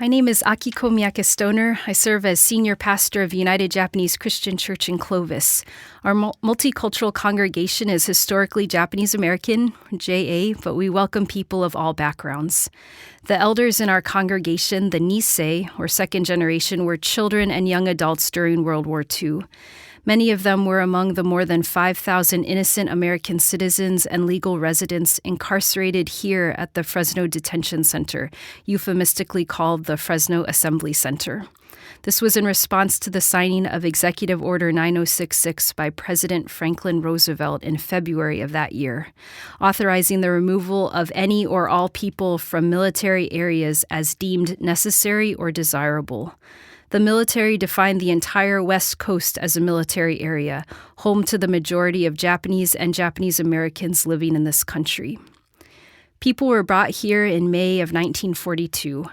My name is Akiko Miyake Stoner. I serve as senior pastor of United Japanese Christian Church in Clovis. Our multicultural congregation is historically Japanese American, JA, but we welcome people of all backgrounds. The elders in our congregation, the Nisei, or second generation, were children and young adults during World War II. Many of them were among the more than 5,000 innocent American citizens and legal residents incarcerated here at the Fresno Detention Center, euphemistically called the Fresno Assembly Center. This was in response to the signing of Executive Order 9066 by President Franklin Roosevelt in February of that year, authorizing the removal of any or all people from military areas as deemed necessary or desirable. The military defined the entire West Coast as a military area, home to the majority of Japanese and Japanese Americans living in this country. People were brought here in May of 1942.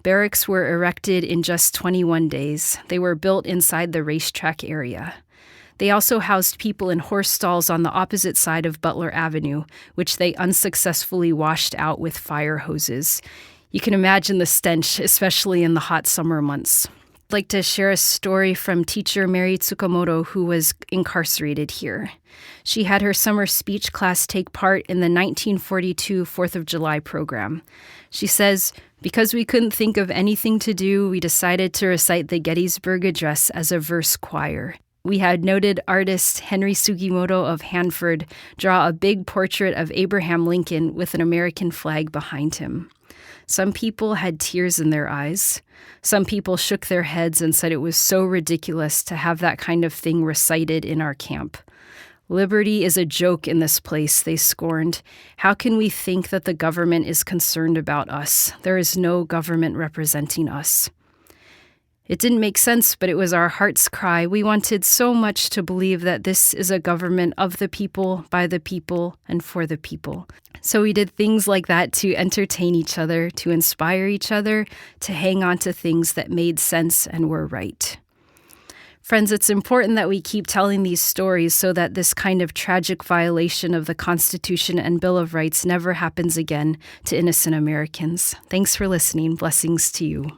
Barracks were erected in just 21 days. They were built inside the racetrack area. They also housed people in horse stalls on the opposite side of Butler Avenue, which they unsuccessfully washed out with fire hoses. You can imagine the stench, especially in the hot summer months. I'd like to share a story from teacher Mary Tsukamoto, who was incarcerated here. She had her summer speech class take part in the 1942 4th of July program. She says, "Because we couldn't think of anything to do, we decided to recite the Gettysburg Address as a verse choir. We had noted artist Henry Sugimoto of Hanford draw a big portrait of Abraham Lincoln with an American flag behind him. Some people had tears in their eyes. Some people shook their heads and said it was so ridiculous to have that kind of thing recited in our camp. Liberty is a joke in this place, they scorned. How can we think that the government is concerned about us? There is no government representing us." It didn't make sense, but it was our heart's cry. We wanted so much to believe that this is a government of the people, by the people, and for the people. So we did things like that to entertain each other, to inspire each other, to hang on to things that made sense and were right. Friends, it's important that we keep telling these stories so that this kind of tragic violation of the Constitution and Bill of Rights never happens again to innocent Americans. Thanks for listening. Blessings to you.